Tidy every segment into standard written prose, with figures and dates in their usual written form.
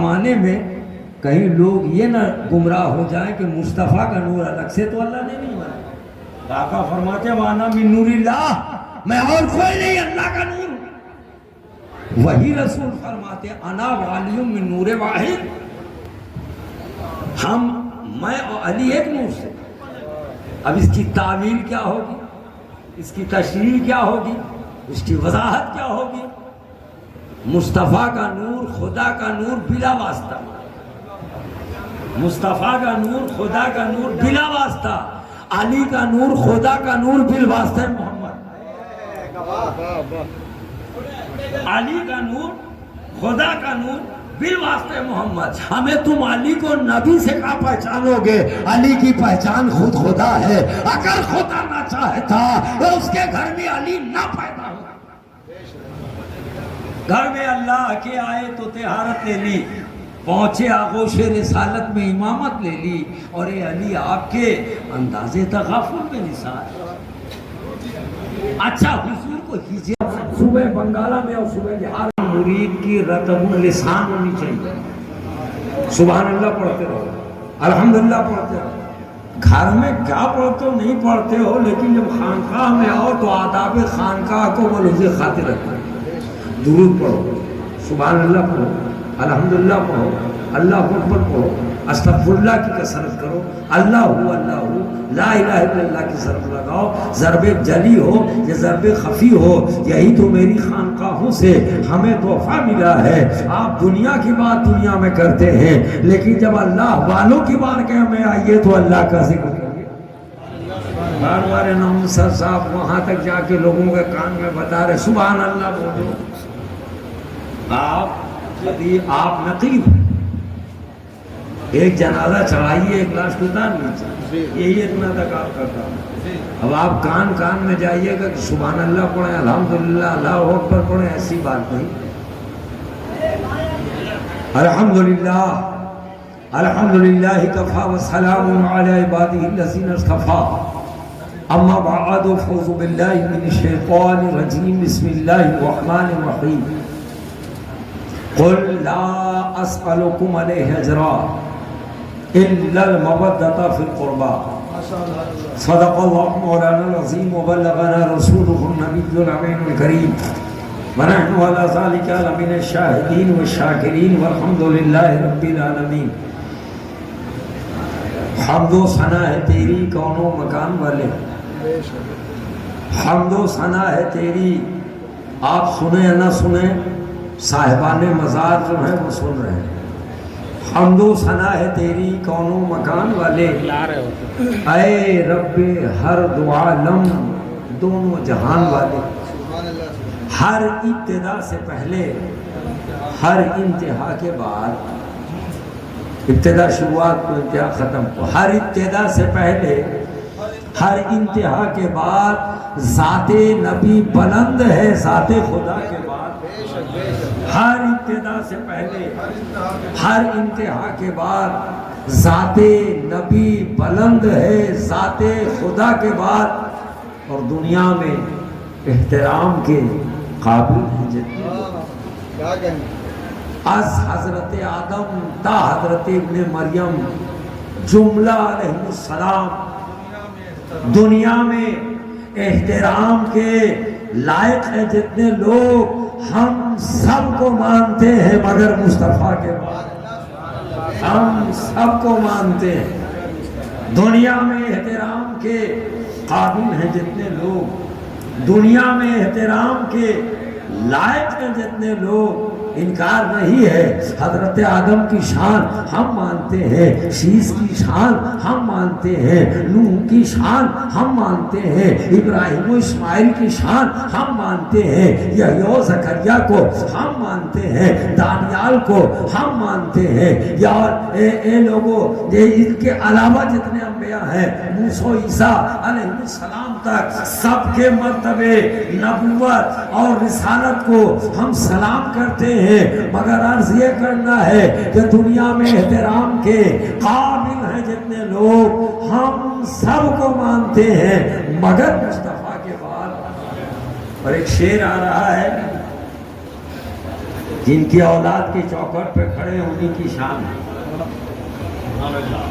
زمانے میں کہیں لوگ یہ نہ گمراہ ہو جائیں کہ مصطفیٰ کا نور الگ سے تو اللہ نے نہیں بنایا۔ آقا فرماتے وانا من نور اللہ، میں اور کوئی نہیں اللہ کا نور ہوں۔ وہی رسول فرماتے انا والی من نور واحد، میں اور علی ایک نور سے۔ اب اس کی تعویل کیا ہوگی، اس کی تشریح کیا ہوگی، اس کی وضاحت کیا ہوگی؟ مصطفیٰ کا نور خدا کا نور بلا واسطہ، مصطفیٰ کا نور خدا کا نور بلا واسطہ، علی کا نور خدا کا نور بالواسطہ محمد، علی کا نور خدا کا نور بالواسطہ محمد۔ ہمیں تم علی کو نبی سے کہاں پہچانو گے؟ علی کی پہچان خود خدا ہے۔ اگر خدا نہ چاہتا تو اس کے گھر میں علی نہ پیدا ہوتا۔ گھر میں اللہ کے آئے تو طہارت لے لی، پہنچے آغوش رسالت میں امامت لے لی، اور اے علی آپ کے انداز تغافل میں نثار۔ اچھا حضور کو ہجرت صوبہ بنگالہ میں اور صوبہ بہار میں مرید کی رطب اللسان ہونی چاہیے۔ سبحان اللہ پڑھتے رہو، الحمدللہ پڑھتے رہو۔ گھر میں کیا پڑھتے ہو نہیں پڑھتے ہو، لیکن جب خانقاہ میں آؤ تو آداب خانقاہ کو ملحوظ خاطر رکھنا۔ درود پڑھو، سبحان اللہ پڑھو، الحمدللہ پڑھو، اللہ اکبر پڑھو، استغفر اللہ کی کثرت کرو، اللہ لا الہ الا اللہ کی ضرب لگاؤ۔ ضرب جلی ہو یا ضرب خفی ہو، یہی تو میری خانقاہوں سے ہمیں تحفہ ملا ہے۔ آپ دنیا کی بات دنیا میں کرتے ہیں، لیکن جب اللہ والوں کی بارگاہ میں آئیے تو اللہ کا ذکر کریے۔ ہمارے نامسر صاحب وہاں تک جا کے لوگوں کے کان میں بتا رہے سبحان اللہ بولو۔ آپ نقیب ہیں، ایک جنازہ چڑھائیے، ایک لاش اتار لیجیے، یہی اتنا تک آپ کا کام۔ اب آپ کان کان میں جائیے گا کہ سبحان اللہ پڑھیں، الحمدللہ، اللہ اکبر پڑھیں، ایسی بات نہیں۔ الحمدللہ الحمدللہ کفا وسلام علی عبادہ الذین اصطفیٰ، اما بعد فاعوذ باللہ من الشیطان الرجیم، بسم اللہ الرحمن الرحیم۔ قل لا اسألكم علیہ اجرا الا المودۃ فی القربى، صدق اللہ مولانا العظیم وبلغنا رسولہ النبی الامین الکریم، ونحن علی ذلک لمن الشاہدین والشاکرین والحمد للہ رب العالمین۔ حمد و ثنا ہے تیری کون و مکان والے، حمد و ثنا ہے تیری، آپ سنیں یا نہ سنیں، صاحبان مزار جو ہیں وہ سن رہے ہیں۔ حمد و ثنا ہے تیری کون و مکان والے، اے رب ہر دو عالم دونوں جہان والے۔ ہر ابتدا سے پہلے، ہر انتہا کے بعد، ابتدا شروعات کو انتہا ختم کو، ہر ابتدا سے پہلے ہر انتہا کے بعد ذات نبی بلند ہے ذات خدا کے بعد۔ ہر ابتدا سے پہلے ہر انتہا کے بعد ذات نبی بلند ہے ذات خدا کے بعد، اور دنیا میں احترام کے قابل ہیں جتنے، از حضرت آدم تا حضرت ابن مریم جملہ علیہ السلام دنیا میں احترام کے لائق ہیں جتنے لوگ، ہم سب کو مانتے ہیں مگر مصطفیٰ کے بعد ہم سب کو مانتے ہیں۔ دنیا میں احترام کے قابل ہیں جتنے لوگ، دنیا میں احترام کے لائق ہیں جتنے لوگ، انکار نہیں ہے۔ حضرت آدم کی شان ہم مانتے ہیں، شیس کی شان ہم مانتے ہیں، نوح کی شان ہم مانتے ہیں، ابراہیم و اسماعیل کی شان ہم مانتے ہیں، یحییٰ و زکریا کو ہم مانتے ہیں، دانیال کو ہم مانتے ہیں۔ یا اے لوگوں، ان کے علاوہ جتنے انبیاء ہیں، موسیٰ و عیسیٰ علیہ السلام تک، سب کے مرتبے نبوت اور رسالت کو ہم سلام کرتے ہیں، مگر عرض یہ کرنا ہے کہ دنیا میں احترام کے قابل ہیں جتنے لوگ، ہم سب کو مانتے ہیں مگر مصطفیٰ کے بعد۔ اور ایک شعر آ رہا ہے، جن کی اولاد کی چوکھٹ پہ کھڑے ہیں انہیں کی شان ہے۔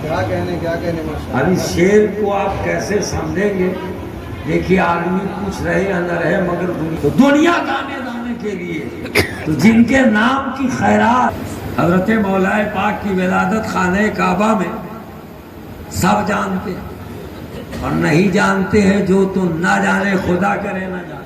کیا کہنے اب اس شعر کو آپ کیسے سمجھیں گے؟ دیکھیے آدمی کچھ رہے یا نہ رہے مگر دنیا دانے کے لیے تو جن کے نام کی خیرات حضرت مولا پاک کی ولادت خانہ کعبہ میں سب جانتے ہیں، اور نہیں جانتے ہیں جو تو نہ جانے خدا کرے نہ جانے۔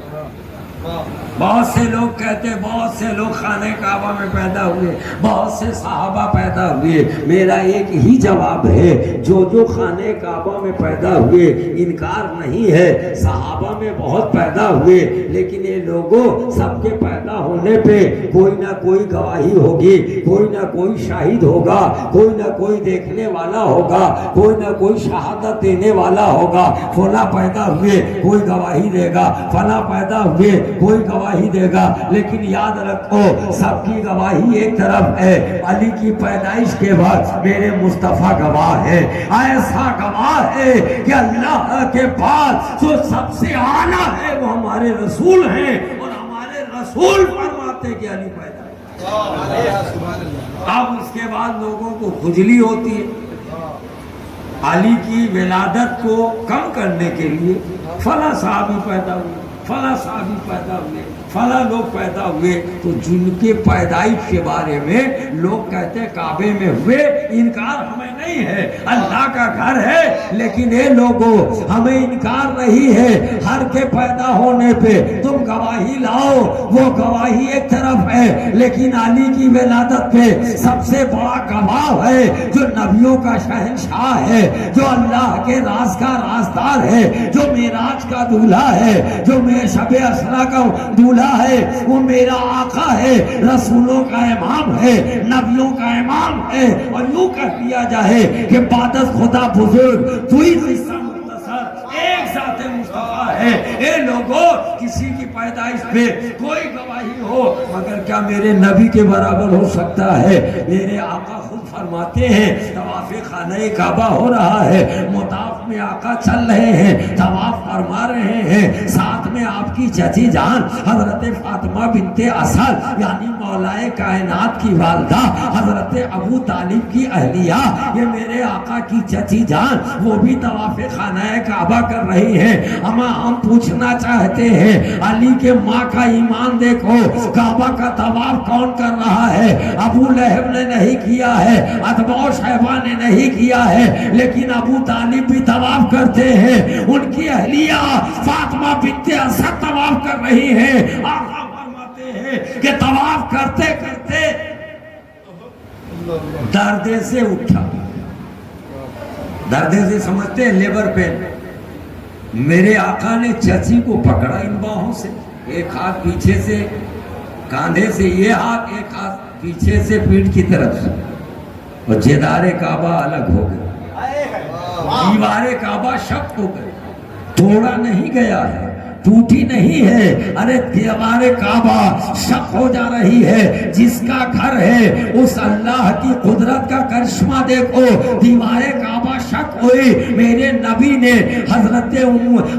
بہت سے لوگ کہتے ہیں بہت سے لوگ خانہ کعبہ میں پیدا ہوئے، بہت سے صحابہ پیدا ہوئے۔ میرا ایک ہی جواب ہے، جو خانہ کعبہ میں پیدا ہوئے انکار نہیں ہے، صحابہ میں بہت پیدا ہوئے، لیکن یہ لوگوں سب کے پیدا ہونے پہ کوئی نہ کوئی گواہی ہوگی، کوئی نہ کوئی شاہد ہوگا، کوئی نہ کوئی دیکھنے والا ہوگا، کوئی نہ کوئی شہادت دینے والا ہوگا۔ فلاں پیدا ہوئے کوئی گواہی دے گا، فلاں پیدا ہوئے کوئی گواہی دے گا، لیکن یاد رکھو سب کی گواہی ایک طرف ہے، علی کی پیدائش کے بعد میرے مصطفیٰ گواہ ہے، ایسا گواہ ہے کہ اللہ کے پاس جو سب سے اعلیٰ ہے وہ ہمارے رسول ہیں، اور ہمارے رسول فرماتے کہ علی پیدا ہے۔ اب اس کے بعد لوگوں کو کھجلی ہوتی ہے، علی کی ولادت کو کم کرنے کے لیے فلاں صحابی پیدا ہوئے، فلاں صحابی پیدا ہوئے، فلاں لوگ پیدا ہوئے، تو جن کے پیدائش کے بارے میں لوگ کہتے ہیں کعبے میں ہوئے، انکار ہمیں نہیں ہے، اللہ کا گھر ہے، لیکن یہ لوگوں ہمیں انکار نہیں ہے، ہر کے پیدا ہونے پہ تم گواہی لاؤ، وہ گواہی ایک طرف ہے، لیکن علی کی ولادت پہ سب سے بڑا گواہ ہے جو نبیوں کا شہنشاہ ہے، جو اللہ کے راز کا رازدار ہے، جو معراج کا دولہا ہے، جو شب اسرا کا دولہا ہے، وہ میرا آقا ہے، رسولوں کا امام ہے، نبیوں کا امام ہے، اور یوں کہہ دیا جائے کہ بعد از خدا بزرگ دوئی قصہ مختصر ایک ذات مصطفیٰ ہے۔ اے لوگوں کسی کی پیدائش پہ کوئی گواہی ہو مگر کیا میرے نبی کے برابر ہو سکتا ہے؟ میرے آقا خود فرماتے ہیں طواف خانہ کعبہ ہو رہا ہے، مطاف میں آقا چل رہے ہیں، طواف فرما رہے ہیں، ساتھ میں آپ کی چچی جان حضرت فاطمہ بنت اسد یعنی مولا کائنات کی والدہ حضرت ابو طالب کی اہلیہ، یہ میرے آقا کی چچی جان وہ بھی طواف خانہ کعبہ کر رہی ہیں۔ ہم پوچھنا چاہتے ہیں علی کے ماں کا ایمان دیکھو، کعبہ کا طواف کون کر رہا ہے؟ ابو لہب نے نہیں کیا ہے، اتباء و شیبہ نے نہیں کیا ہے، لیکن ابو طالب بھی طواف کرتے ہیں، ان کی اہلیہ فاطمہ بنت اسد طواف کر رہی ہیں۔ آقا فرماتے ہیں کہ طواف کرتے کرتے دردے سے اٹھا، دردے سے سمجھتے ہیں لیبر پین، میرے آقا نے چچی کو پکڑا ان باہوں سے، ایک ہاتھ پیچھے سے کاندھے سے یہ ہاتھ، ایک ہاتھ پیچھے سے پیٹھ کی طرف سے، اور جدار کعبہ الگ ہو گئے، دیوار کعبہ شق ہو گئے، توڑا نہیں گیا ہے، ٹوٹی نہیں ہے، ارے دیوار کعبہ شق ہو جا رہی ہے۔ جس کا گھر ہے اس اللہ کی قدرت کا کرشمہ دیکھو، دیوار کعبہ شق ہوئی، میرے نبی نے حضرت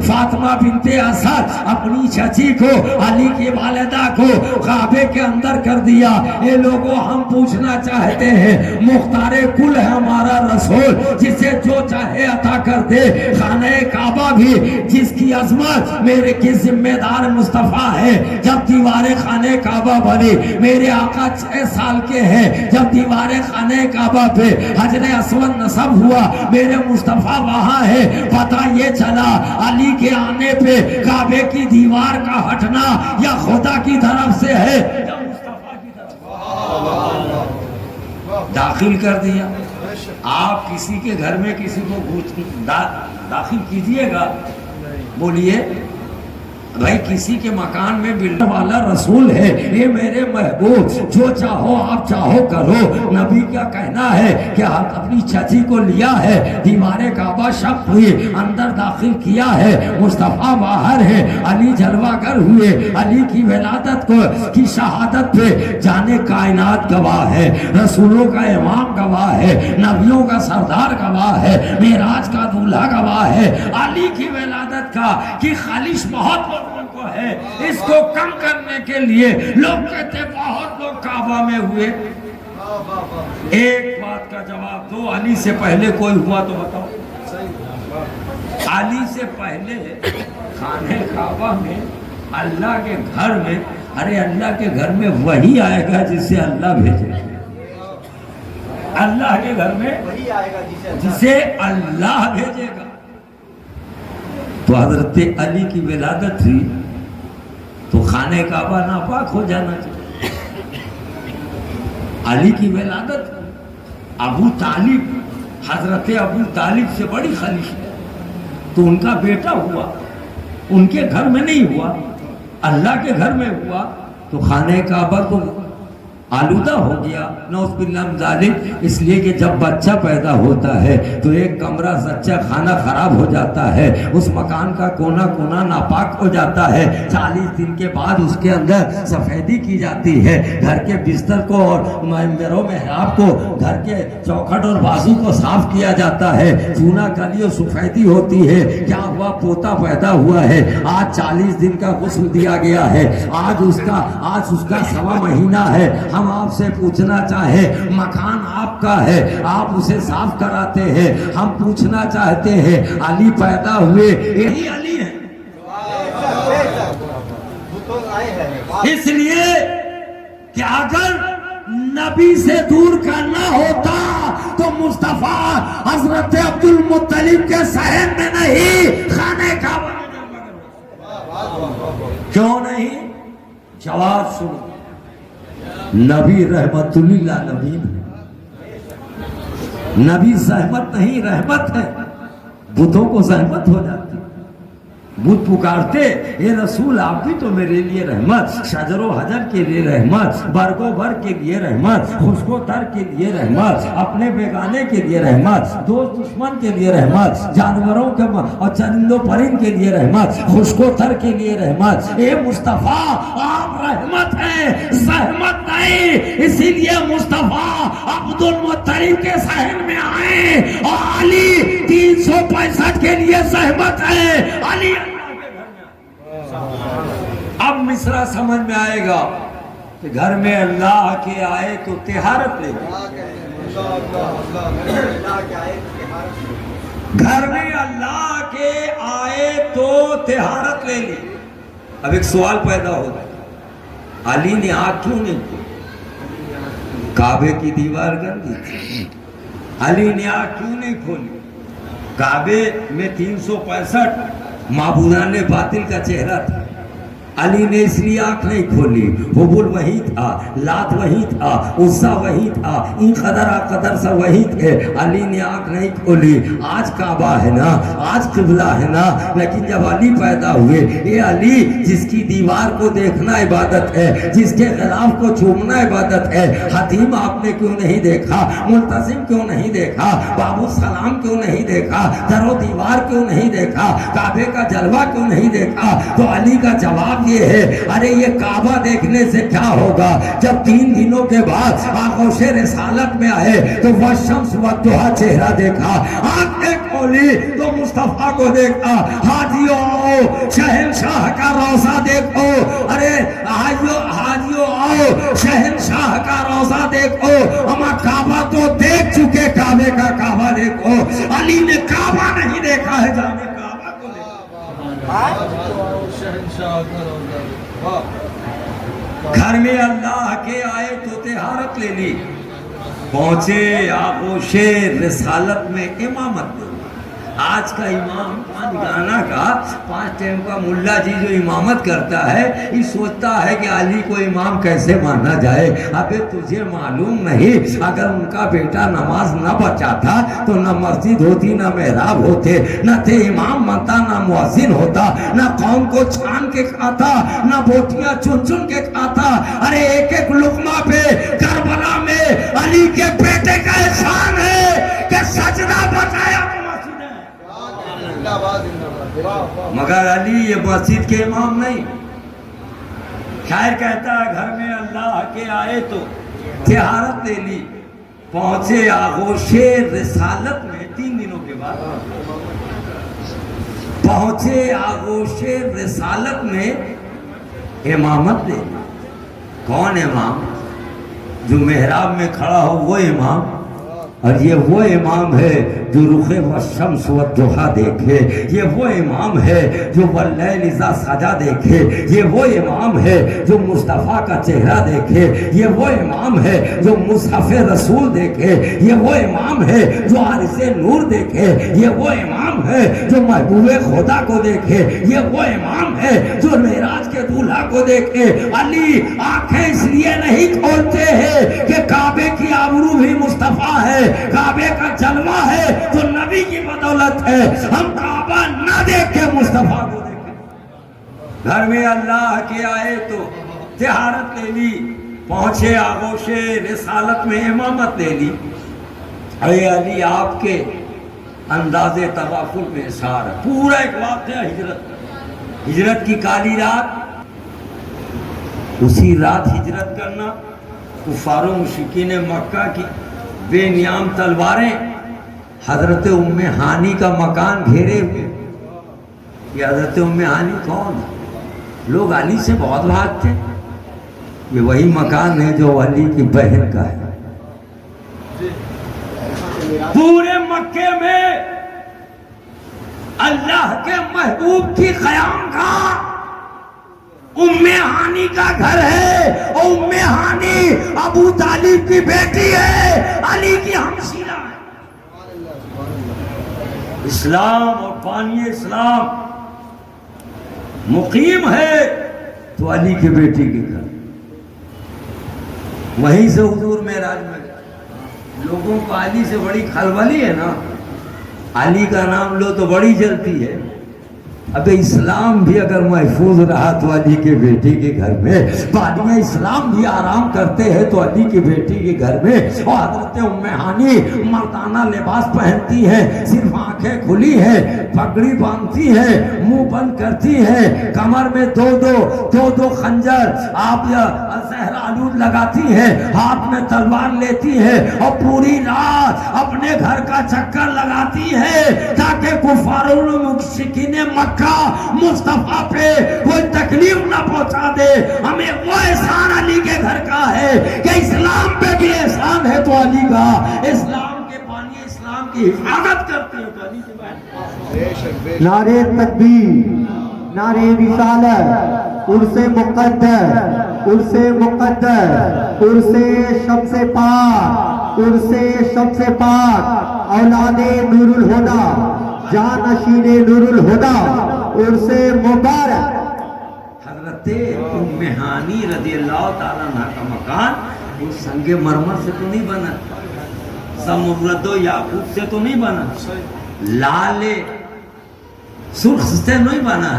فاطمہ بنت اسد اپنی چچی کو، علی کی والدہ کو کعبے کے اندر کر دیا۔ یہ لوگوں ہم پوچھنا چاہتے ہیں، مختار کل ہے ہمارا رسول، جسے جو چاہے عطا کر دے، خانہ کعبہ بھی جس کی عظمت میرے کی ذمہ دار مصطفیٰ ہے۔ جب دیوار خانہ کعبہ بنی، میرے آقا 6 سال کے ہیں، جب دیوار خانہ کعبہ پہ حجر اسود نصب ہوا، میرے مصطفیٰ وہاں ہے، پتہ یہ چلا علی کے آنے پہ کعبے کی دیوار کا ہٹنا یا خدا کی طرف سے ہے یا مصطفیٰ کی طرف داخل کر دیا۔ آپ کسی کے گھر میں کسی کو داخل کیجئے گا، بولیے بھائی کسی کے مکان میں ملنے والا رسول ہے، یہ میرے محبوب، جو چاہو آپ چاہو کرو۔ نبی کیا کہنا ہے کہ آپ اپنی چچی کو لیا ہے، دیوار کعبہ شق ہوئی، اندر داخل کیا ہے، مصطفیٰ باہر ہے، علی جلوہ گر ہوئے، علی کی ولادت کو کی شہادت پہ جانے کائنات گواہ ہے، رسولوں کا امام گواہ ہے، نبیوں کا سردار گواہ ہے، معراج کا دولہا گواہ ہے، علی کی ولادت کا کی خالص بہت کو ہے، اس کو کم کرنے کے لیے لوگ کہتے ہیں بہت لوگ کعبہ میں ہوئے۔ ایک بات کا جواب دو، علی سے پہلے کوئی ہوا تو بتاؤ؟ علی سے پہلے خانہ کعبہ میں، اللہ کے گھر میں، ارے اللہ کے گھر میں وہی آئے گا جسے اللہ بھیجے گا۔ اللہ کے گھر میں وہی آئے گا جسے اللہ بھیجے گا۔ تو حضرت علی کی ولادت تھی تو خانہ کعبہ ناپاک ہو جانا چاہیے۔ علی کی ولادت، ابو طالب، حضرت ابو طالب سے بڑی خلیش ہے، تو ان کا بیٹا ہوا، ان کے گھر میں نہیں ہوا، اللہ کے گھر میں ہوا، تو خانہ کعبہ تو آلودہ ہو گیا، نعوذ باللہ من ذالک۔ اس لیے کہ جب بچہ پیدا ہوتا ہے تو ایک کمرہ سچا خانہ خراب ہو جاتا ہے، اس مکان کا کونا کونا ناپاک ہو جاتا ہے۔ 40 دن کے بعد اس کے اندر سفیدی کی جاتی ہے، گھر کے بستر کو اور منبر و محراب کو، گھر کے چوکھٹ اور بازو کو صاف کیا جاتا ہے، چونا کلی اور سفیدی ہوتی ہے۔ کیا ہوا؟ پوتا پیدا ہوا ہے، آج 40 دن کا غسل دیا گیا ہے، آج اس کا 1.25 مہینہ ہے۔ ہم آپ سے پوچھنا چاہیں، مکان آپ کا ہے، آپ اسے صاف کراتے ہیں، ہم پوچھنا چاہتے ہیں علی پیدا ہوئے، یہی علی ہے۔ اس لیے کہ اگر نبی سے دور کرنا ہوتا تو مصطفیٰ حضرت عبد المطلب کے صحن میں نہیں، خانہ کعبہ میں کیوں نہیں؟ جواب سنو، نبی رحمت للعالمین ہے، نبی زحمت نہیں رحمت ہے۔ بتوں کو زحمت ہو جاتی، بت پکارتے اے رسول آپ بھی تو میرے لیے رحمت، شجر و حجر کے لیے رحمت، برگ و بر کے لیے رحمت، خشک و تر کے لیے رحمت، اپنے بیگانے کے لیے رحمت، دوست دشمن کے لیے رحمت، جانوروں کے اور چرند و پرند کے لیے رحمت، خشک و تر کے لیے رحمت۔ اے مصطفیٰ آپ رحمت ہیں، زحمت نہیں، اسی لیے مصطفیٰ عبد المطلب کے صحن میں آئے، اور علی 365 کے لیے زحمت ہے۔ علی اب مصرع سمجھ میں آئے گا کہ گھر میں اللہ کے آئے تو طہارت لے، گھر میں اللہ کے آئے تو طہارت لے لی۔ اب ایک سوال پیدا ہوتا ہے، علی نے آنکھ کیوں نہیں کھولی؟ کعبے کی دیوار گندی تھی، علی نے آنکھ کیوں نہیں کھولی؟ کعبے میں 365 معبودان باطل کا چہرہ تھا، علی نے اس لیے آنکھ نہیں کھولی۔ حبل وہی تھا، لات وہی تھا، عزا وہی تھا، این قدر سا وہی تھے، علی نے آنکھ نہیں کھولی۔ آج کعبہ ہے نا، آج قبلہ ہے نا، لیکن جب علی پیدا ہوئے، یہ علی جس کی دیوار کو دیکھنا عبادت ہے، جس کے غلاف کو چومنا عبادت ہے، حتیم آپ نے کیوں نہیں دیکھا؟ ملتزم کیوں نہیں دیکھا؟ باب السلام کیوں نہیں دیکھا؟ در و دیوار کیوں نہیں دیکھا؟ کعبے کا جلوہ کیوں نہیں دیکھا؟ تو علی کا جواب یہ ہے، ارے یہ کعبہ دیکھنے سے کیا ہوگا؟ جب 3 دنوں کے بعد آغوش رسالت میں آئے تو والشمس والضحیٰ چہرہ دیکھا، آنکھیں کھولی تو مصطفیٰ کو دیکھا۔ حاجیوں آؤ شہنشاہ کا روضہ دیکھو، ارے حاجیوں آؤ شہنشاہ کا روضہ دیکھو، ہم کعبہ تو دیکھ چکے، کعبے کا کعبہ دیکھو۔ علی نے کعبہ نہیں دیکھا ہے، جانے کعبہ کو دیکھا۔ گھر میں اللہ کے آئے تو طہارت لے لی، پہنچے آغوش رسالت میں امامت میں۔ آج کا امام 5 گانا کا 5 ٹائم کا ملا جی جو امامت کرتا ہے، یہ سوچتا ہے کہ علی کو امام کیسے مانا جائے۔ ابے تجھے معلوم نہیں، اگر ان کا بیٹا نماز نہ بچاتا تو نہ مسجد ہوتی، نہ محراب ہوتے، نہ تھے امام بنتا، نہ مؤذن ہوتا، نہ قوم کو چھان کے کھاتا، نہ بوٹیاں چن چن کے کھاتا۔ ارے ایک ایک لقمہ پہ کربلا میں علی کے بیٹے کا احسان ہے کہ سجدہ بچایا، مگر علی یہ مسجد کے امام نہیں۔ شاعر کہتا ہے گھر میں اللہ کے آئے تو طہارت لے لی، پہنچے آغوش رسالت میں 3 دنوں کے بعد، پہنچے آغوش رسالت میں امامت دینا. کون امام؟ جو محراب میں کھڑا ہو وہ امام. اور یہ وہ امام ہے جو رخ والشمس والضحیٰ دیکھے. یہ وہ امام ہے جو واللیل اذا سجا دیکھے. یہ وہ امام ہے جو مصطفیٰ کا چہرہ دیکھے. یہ وہ امام ہے جو مصحف رسول دیکھے. یہ وہ امام ہے جو عارض نور دیکھے. یہ وہ امام ہے جو محبوب خدا کو دیکھے. یہ وہ امام ہے جو معراج کے دولہا کو دیکھے. علی آنکھیں اس لیے نہیں کھولتے ہیں کہ کعبے کی آبرو بھی مصطفیٰ ہے, کعبے کا جلوہ ہے جو نبی کی بدولت ہے. ہم کعبہ نہ دیکھ کے مصطفیٰ کو دیکھیں. گھر میں اللہ کے آئے تو طہارت لے لی, پہنچے آغوش رسالت میں امامت لے لی. اے علی آپ کے انداز تغافل میں اثار ہے. پورا ایک واقعہ ہجرت کی کالی رات, اسی رات ہجرت کرنا. کفار و مشرکین مکہ کی بے نیام تلواریں حضرت ام ہانی کا مکان گھیرے ہوئے. یہ حضرت ام ہانی کون ہے؟ لوگ علی سے بہت بھاگتے. یہ وہی مکان ہے جو علی کی بہن کا ہے. پورے مکے میں اللہ کے محبوب کی قیام گاہ ام ہانی کا گھر ہے. ام ہانی ابو طالب کی بیٹی ہے, علی کی ہمشیرہ ہے. اسلام اور بانی اسلام مقیم ہے تو علی کی بیٹی کے گھر. وہیں سے حضور معراج میں گئے. لوگوں کو علی سے بڑی خلولی ہے نا, علی کا نام لو تو بڑی جلتی ہے. اب اسلام بھی اگر محفوظ رہا تو علی کے بیٹی کے گھر میں, بادیاں اسلام بھی آرام کرتے ہیں تو علی کی بیٹی کے گھر میں. اور حضرت ام ہانی مردانہ لباس پہنتی ہیں, صرف آنکھیں کھلی ہیں, پگڑی باندھتی ہیں, منہ بند کرتی ہیں, کمر میں دو خنجر آپ زہر آلود لگاتی ہیں, ہاتھ میں تلوار لیتی ہیں, اور پوری رات اپنے گھر کا چکر لگاتی ہے تاکہ کفار و مشرکین مکہ مصطفیٰ پہ کوئی تکلیف نہ پہنچا دے. ہمیں وہ احسان علی کے گھر کا ہے کہ اسلام پہ بھی احسان ہے تو علی کا. اسلام کے بانی اسلام کی حفاظت کرتے ہیں تو علی کی بہن. نعرہ تکبیر, نعرہ رسالت, عرس مقدر, عرس مقدر, عرس شمس پاک, عرس شمس پاک, اولاد نور الہدی, جانشین نور الہدی, عرس مبارک. حضرت ام ہانی رضی اللہ تعالیٰ عنہ کا مکان وہ سنگ مرمر سے تو نہیں بنا, زمرد و یاقوت سے تو نہیں بنا, لال سرخ سے نہیں بنا.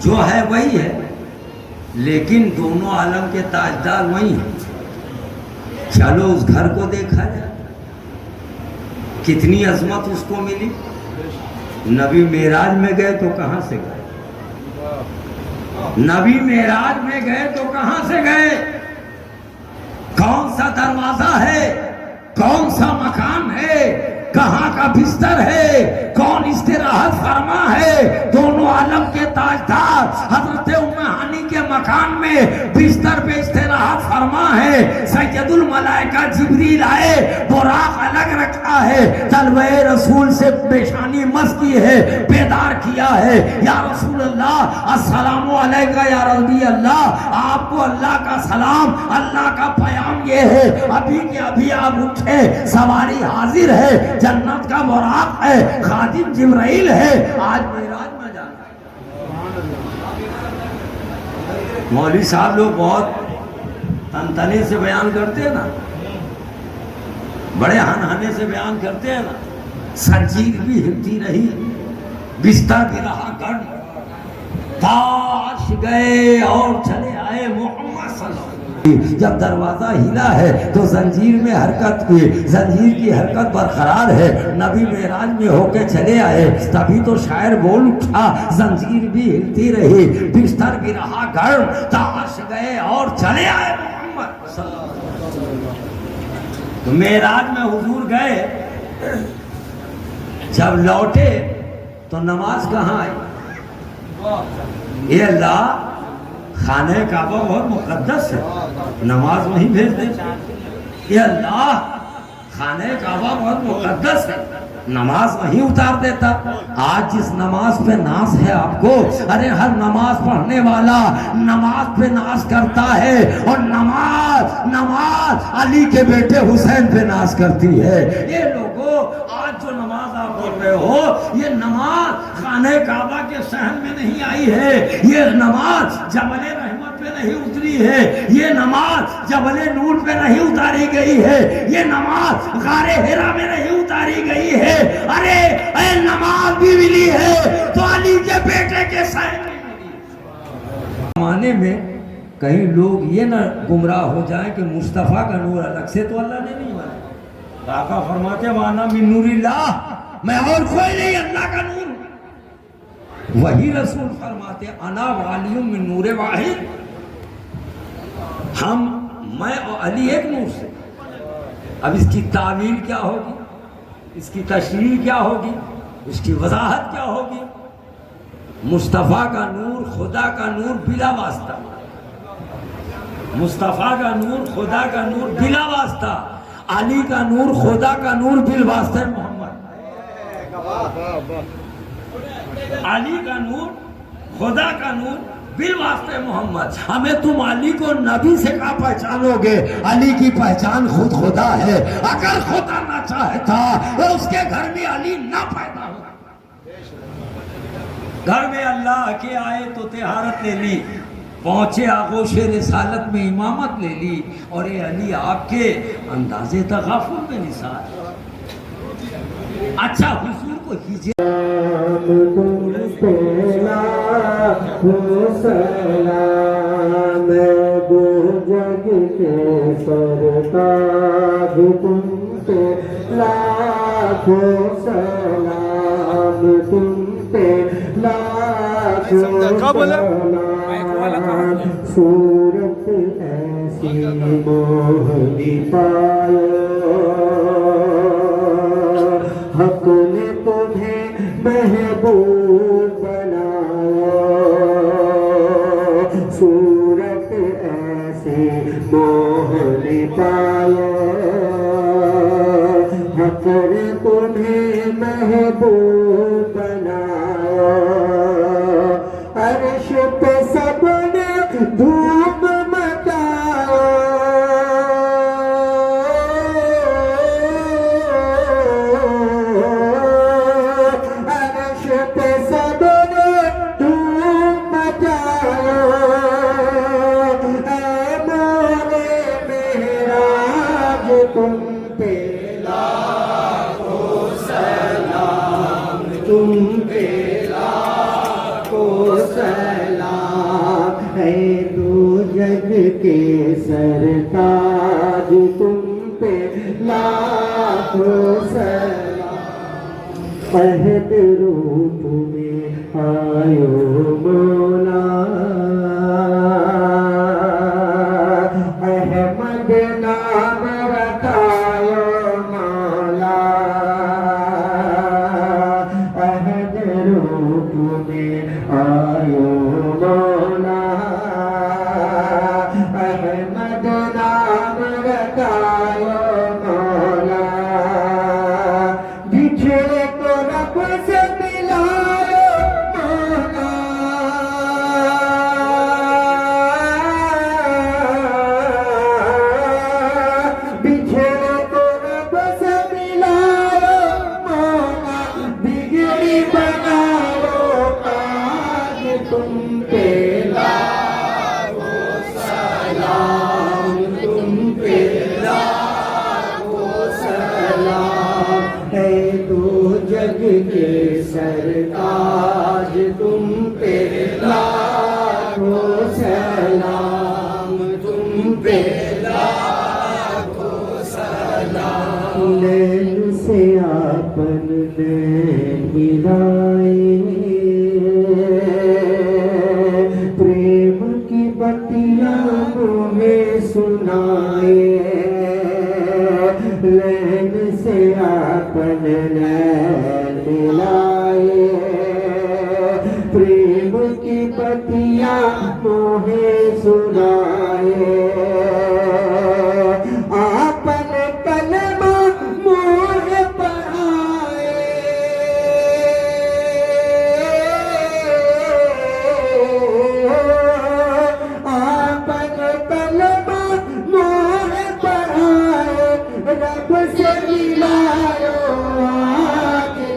جو ہے وہی ہے, لیکن دونوں عالم کے تاجدار وہی ہیں. چلو اس گھر کو دیکھا جائے, کتنی عظمت اس کو ملی. نبی معراج میں گئے تو کہاں سے گئے؟ نبی معراج میں گئے تو کہاں سے گئے؟ کون سا دروازہ ہے, کون سا مکان ہے, کہاں کا بستر ہے, کون استراحت فرما ہے؟ دونوں عالم کے تاجدار حضرت ام ہانی کے مکان میں بستر پہ استراحت فرما ہے. سید الملائکہ جبریل آئے, براق الگ رکھا ہے, تلوہ رسول سے پیشانی مس کی ہے, بیدار کیا ہے. یا رسول اللہ السلام علیکہ یا رضی اللہ, آپ کو اللہ کا سلام, اللہ کا پیام یہ ہے ابھی کے ابھی آپ اٹھے, سواری حاضر ہے, جنت کا براق ہے, خادم جبرائیل ہے, آج معراج میں جانا. مولوی صاحب لوگ بہت تنتنے سے بیان کرتے ہیں نا, بڑے ہنہنے سے بیان کرتے ہیں نا. زنجیر بھی ہلتی رہی, بستر بھی رہا گڑ, تاش گئے اور چلے آئے محمد صلی اللہ علیہ وسلم. جب دروازہ ہلا ہے تو زنجیر میں حرکت کی, زنجیر کی حرکت برقرار ہے. نبی معراج میں ہو کے چلے آئے, تبھی تو شاعر بول اٹھا, زنجیر بھی ہلتی رہی, بستر بھی رہا گرم, تاش گئے اور چلے آئے محمد صلی اللہ علیہ وسلم. تو معراج میں حضور گئے, جب لوٹے تو نماز کہاں آئی؟ یہ اللہ خانہ کعبہ بہت مقدس ہے، نماز وہیں بھیج دے. یہ اللہ خانہ کعبہ بہت مقدس ہے، نماز وہیں اتار دیتا. آج جس نماز پہ ناز ہے آپ کو، ارے ہر نماز پڑھنے والا نماز پہ ناز کرتا ہے، اور نماز علی کے بیٹے حسین پہ ناز کرتی ہے. یہ لوگوں آج جو نماز آپ پڑھ رہے ہو، یہ نماز خانہ کعبہ کے صحن میں نہیں آئی ہے، یہ نماز جبل رحمت پہ نہیں اتری ہے، یہ نماز جبل نور پہ نہیں اتاری گئی ہے، یہ نماز غار حرا میں نہیں اتاری گئی ہے. ارے اے نماز بھی ملی ہے تو علی کے بیٹے کے صحن میں ملی. زمانے میں کہیں لوگ یہ نہ گمراہ ہو جائیں کہ مصطفیٰ کا نور الگ سے تو اللہ نے نہیں بنایا. آقا فرماتے وانا من نور اللہ، میں اور کوئی نہیں اللہ کا نور ہوں. وہی رسول فرماتے انا والی من نور واحد، میں اور علی ایک نور سے. اب اس کی تعویل کیا ہوگی، اس کی تشریح کیا ہوگی، اس کی وضاحت کیا ہوگی؟ مصطفیٰ کا نور خدا کا نور بلا واسطہ، مصطفیٰ کا نور خدا کا نور بلا واسطہ، علی کا نور خدا کا نور بالواسطہ محمد. علی کا نور خدا کا نور بالواسطہ محمد. ہمیں تم علی کو نبی سے کہاں پہچانو گے؟ علی کی پہچان خود خدا ہے. اگر خدا نہ چاہتا تو اس کے گھر میں علی نہ پیدا ہوتا. گھر میں اللہ کے آئے تو طہارت لے لی، پہنچے آغوش رسالت میں امامت لے لی، اور اے علی آپ کے انداز تغافل میں نثار. اچھا حضور کو ہجرت سلام دو جگ کے سرتاج تم پہ لاکھوں سلام، تم پہ لاکھوں سلام. صورت ایسی موہنی پایا، حق نے تمہیں محبوب بنایا. صورت ایسی موہنی پایا، حق نے تمہیں محبوب بنایا. عرش پہ سب نے دھوم مچایا، عرش پہ سب نے دھوم مچایا. اے مولا معراج تم پہ لاکھوں سلام، تم پہ لاکھوں سلام. ہے دو جگ کے سرتاج تم پہ لاکھوں سلام. عہد روپ میں آئو مولا، احمد نام رکھاؤ مولا. عہد روپ میں آئو مولا، احمد نام رکھاؤ مولا. بچھڑے کو رب سے ملاؤ مولا، بچھڑے کو رب سے ملاؤ مولا. بگڑی بناؤ آج تم پہ لاکھوں سلام، تم پہ لاکھوں سلام. ہے دو جگ کے سرتاج تم پہ لاکھوں سلام، تم پہ لاکھوں سلام. نین سے آپن نین ملائے، پریم کی بتیاں ہمیں سنائے. لین سے آپن نین ملائے،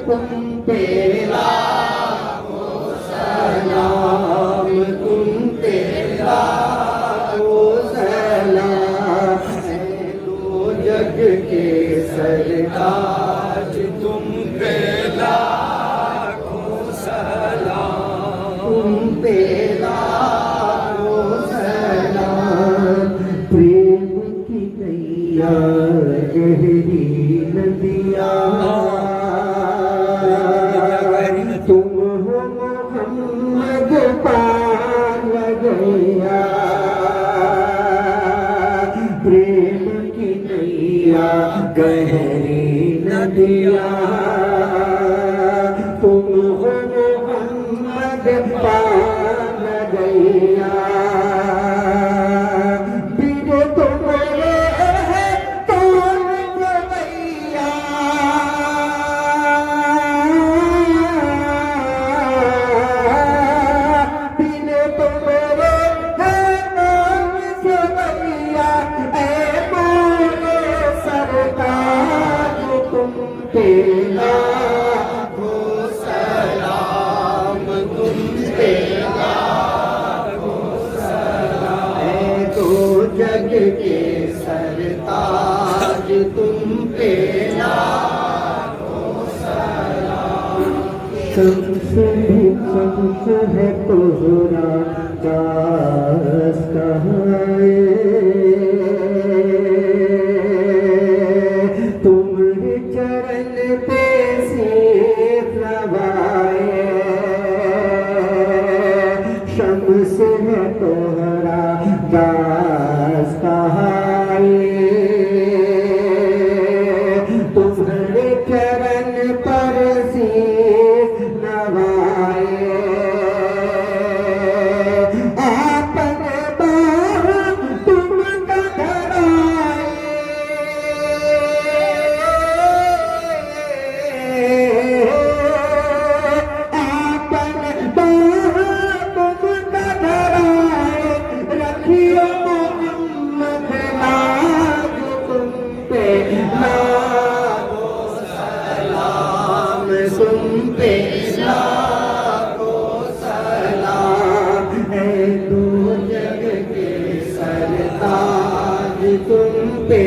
تم پہ لاکھوں سلام، تم پہ لاکھوں سلام، اے دو جگ کے سرتاج تم پہ لاکھوں سلام، تم پہ لاکھوں سلام، پریم کی نیا گہری ندیاں تم ہو محمد پار گیا، پریم کی نیا گہری ندیاں تم ہو محمد پار گیا، بن تمہارے ہے کون گویا، بن تمہارے ہے کون گویا، اے مولا سرکار تم پہ لاکھوں سلام، تم پہ لاکھوں سلام، اے دو جگ کے سرتاج تم پہ لاکھوں سلام، شمس بھی شمس ہے تہرا داس کہائے، تمہارے چرن پہ سیخ نوائے، شمس ہے تہرا داس کہائے، تمہارے چرن پر سیخ نوائے، اپن باہ تم کا دھرائے، اپن باہ تم کا دھرائے، رکھیو محمد لاج تم پہ لاکھوں سلام، تم پہ لاکھوں سلام، اے دو جگ کے سرتاج تم پہ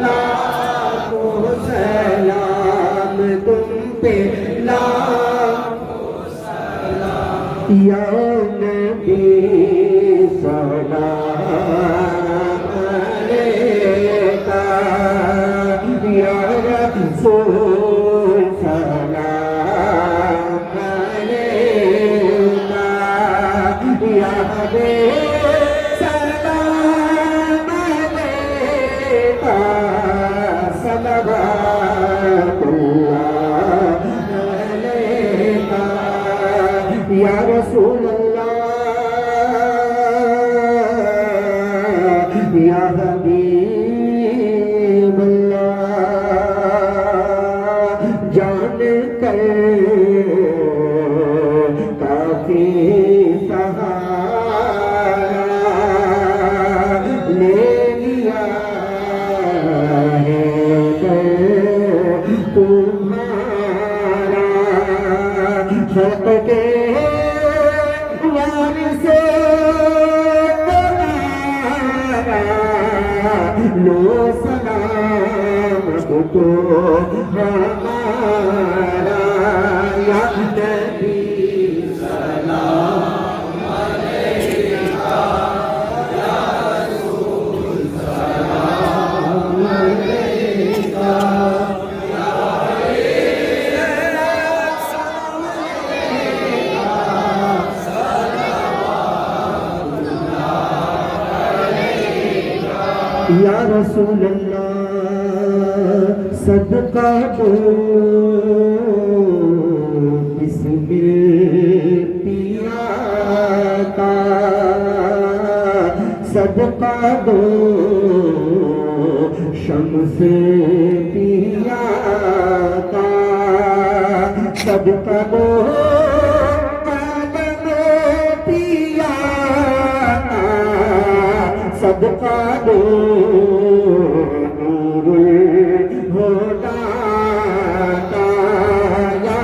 لاکھوں سلام، تم پہ لاکھوں سلام، یا نبی سلام علیکہ، یا رسول سلام علیکہ، یا حبیب سلام علیکہ، صلوات اللہ علیکہ، یا رسول اللہ، یا حبیب اللہ، جان کر کافی سہارا لے لیا ہے تمہارا، خط کے یار سے لو سلام تو ہمارا، یا نبی سلام علیکہ، یا رسول سلام علیکہ، یا حبیب سلام علیکہ، صلوات اللہ علیکہ، یا رسول اللہ صدقہ دو بسم پیا کا، صدقہ دو شمس پیا کا، صدقہ دو قلم پیا کا، صدقہ دو نور الہدی کا، یا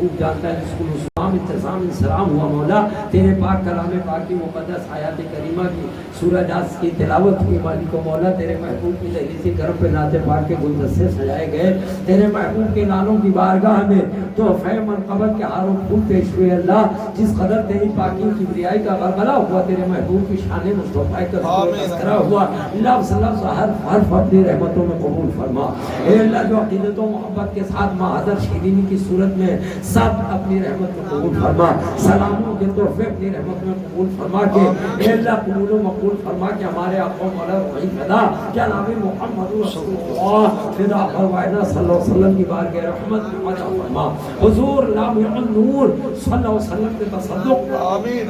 خوب جانتا ہے جس کو اسلام اتسام انسلام ہوا مولا تیرے پاک کلام پاک کی مقدس آیات کریمہ کی سورہ ناس کی تلاوت کی مالک و مولا تیرے محبوب کی دہلیز گھر پہ نعت پاک کے گلدستے سجائے گئے تیرے محبوب کے نالوں کی بارگاہ میں تحفہ منقبت کے ہاروں پھول پیش ہوئے اللہ جس قدر تیری پاکی کی بریائی کا غربلہ ہوا تیرے محبوب کی شان مصطفیٰ کا تذکرہ ہوا لفظ لفظ حرف اپنی رحمتوں میں قبول فرما اے اللہ جو عقیدت و محبت کے ساتھ محضر شیرینی کی صورت میں سب اپنی رحمت میں قبول فرما سلاموں کے تحفے اپنی رحمت میں قبول فرما کے اے اللہ قبول و مقبول فرما کے ہمارے آقا مولا وحی فدا جناب محمد رسول اللہ فدا فرمائنا صلی اللہ علیہ وسلم کی بارگاہ رحمت میں عطا فرما حضور لامع النور صلی اللہ علیہ وسلم کے تصدق آمین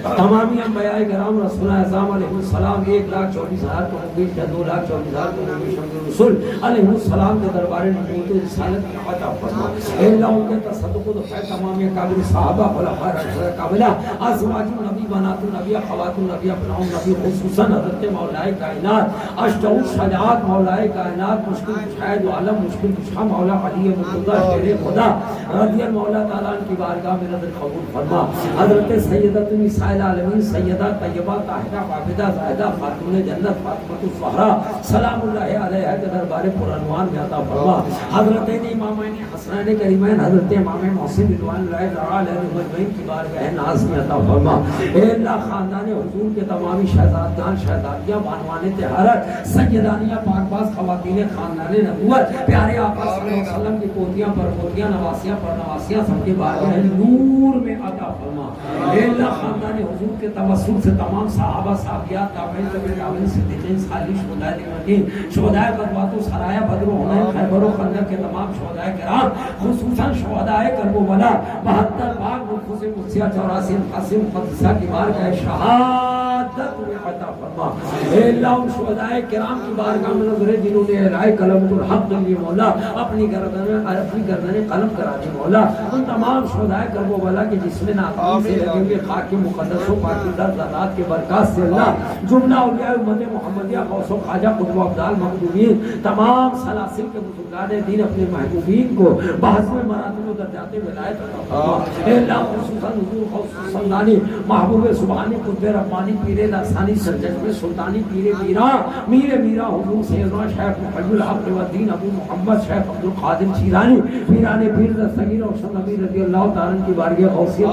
تمامی انبیاء کرام رسول اعظام علیہ السلام 1,24,000 کو مبین کیا 2,24,000 کو مبین شمد رسول علیہ السلام کے دربار نبوت و رسالت کی عطا فرما اے اللہ ان کے تصدق و دفع تمامی قابل صحابہ خلفاء راشدین قابلہ ازواج نبی بنات نبی خوات نبی ابناء نبی خصوصاً حضرت مولا کائنات اشجع الشجاعات مولا کائنات مشکل شاہد عالم مشکل کشا مولا علی مرتضی شیر خدا رضی اللہ مولا تعالیٰ کی بارگاہ میں نظر قبول فرما حضرت سیدۃ نساء العالمین سیدہ طیبہ طاہرہ عابدہ زاہدہ خاتون جنت فاطمۃ الزہرا سلام اللہ علیہا کے دربار پرانوار میں عطا فرما حضرت امامین حسنین کریمین حضرت امام محسن رضوان اللہ تعالی علیہ مجمعین کی بارگاہ ناز میں عطا فرما اے اللہ خاندان حضور کے تمامی شہزادگان شہزادیاں بانوان طہارت سیدانیہ پاک باز خواتین خاندان نبوت پیارے آقا صلی اللہ علیہ وسلم کی پوتیاں پرپوتیاں نواسیاں پرنواسیاں سب کے بارگاہ نور میں عطا فرما اے اللہ خاندان حضور کے توسل سے تمام صحابہ صحابیات تابعین تابعین صدیقین صالحین شہداء مدین شہداء غزوات و سرایا بدر و حنین خیبر و خندق کے تمام شہداء کرام خصوصاً شہداء کربلا 72 پاک نفوس قدسیہ 84 قاسم مقدسہ کی بارگاہ شہادت میں عطا فرما اے اللہ ان شہداء کرام کی بارگاہ میں نظر جنہوں نے رائے قلم الحق کے لیے مولا اپنی گردنیں قلم کرا دی مولا ان تمام شہداء کربلا کے جسم ناطقین سے لگے ہوئے خاک مقدس و پاکیزہ ذات کے برکات سے اللہ جملہ اولیاء امت محمدیہ غوث و خواجہ قطب ابدال مخدومین تمام سلاسل کے بزرگان دین اپنے محبوبین کو بحث میں مراتب و درجات ولایت عطا فرما اے اللہ خصوصاً حضور غوث سلطانی محبوب سبحانی قطب ربانی پیر دستانی سرجد سلطانی پیر میرا میر میرا حضور سیدنا شیخ محی الحق و دین ابو محمد شیخ عبد القادر شیرانی پیران پیر دستگیر روشن نبی رضی اللہ تعالیٰ کی بارگاہ غوثیت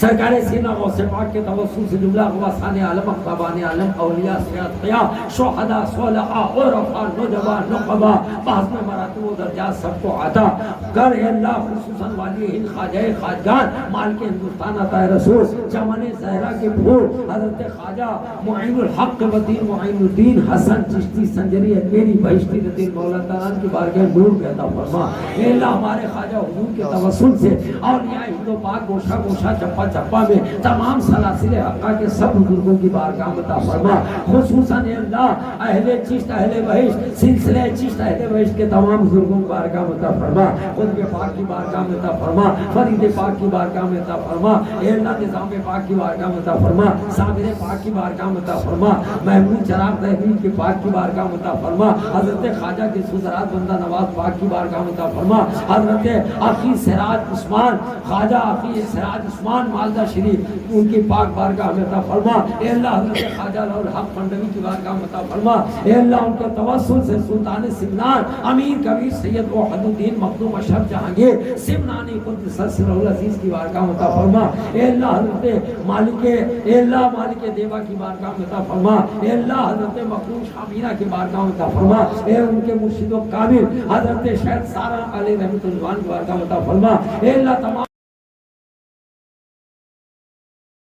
سرکار سینہ غوث پاک کے توسل سے جملہ غوثان عالم اقطابان عالم اولیاء سیادقیاء شہداء صلحاء عرفاء نجباء نقباء بعض میں مراتب و درجات سب کو عطا کر اے اللہ خصوصاً والی ہند خواجہ خواجگان مالک ہندوستان عطا رسول چمن زہرا کے پھول حضرت خواجہ معین الحق ودین معین الدین حسن چشتی سنجری اجمیری بہشتی رضی مولا تعالیٰ کی بارگاہ نور میں عطا فرما اے اللہ ہمارے خواجہ حضور کے توسل سے اولیاء ہند و پاک گوشہ گوشہ چپا چپا میں تمام سلاسل حقہ کے سب بزرگوں کی بارگاہ میں عطا فرما خصوصاً اے اللہ اہل چشت اہل بہشت سلسلہ چشت اہل بہشت کے تمام بزرگوں کی بارگاہ میں عطا فرما خود کے پاک کی بارگاہ میں عطا فرما فرید پاک کی بارگاہ میں عطا فرما اے اللہ نظام پاک کی بارگاہ میں عطا فرما صابر پاک کی بارگاہ میں عطا فرما محمود چراغ تحویل کے پاک کی بارگاہ میں عطا فرما حضرت خواجہ کے سوزرات بندہ نواز پاک کی بارگاہ میں عطا فرما حضرت آقی سراج عثمان خواجہ آقی سراج عثمان مالدہ شریف ان کی پاک بارگاہ میں عطا فرما اے اللہ حضرت خواجہ الحق پنڈوی کی بارگاہ میں عطا فرما اے اللہ ان کے توسل سے سلطان سمنان امیر کبیر سید وحد الدین مخدوم اشرف جہانگیر سمنانی قدس سر العزیز کی بارگاہ میں عطا فرما اے اللہ حضرت مالک دیوا کی بارگاہ میں عطا فرما اے اللہ حضرت مخدوم شامیرہ کی بارگاہ میں عطا فرما اے ان کے مرشد و کامل حضرت شیخ سارا علیہ رحمۃ اللہ کی بارگاہ میں عطا فرما اے اللہ تمام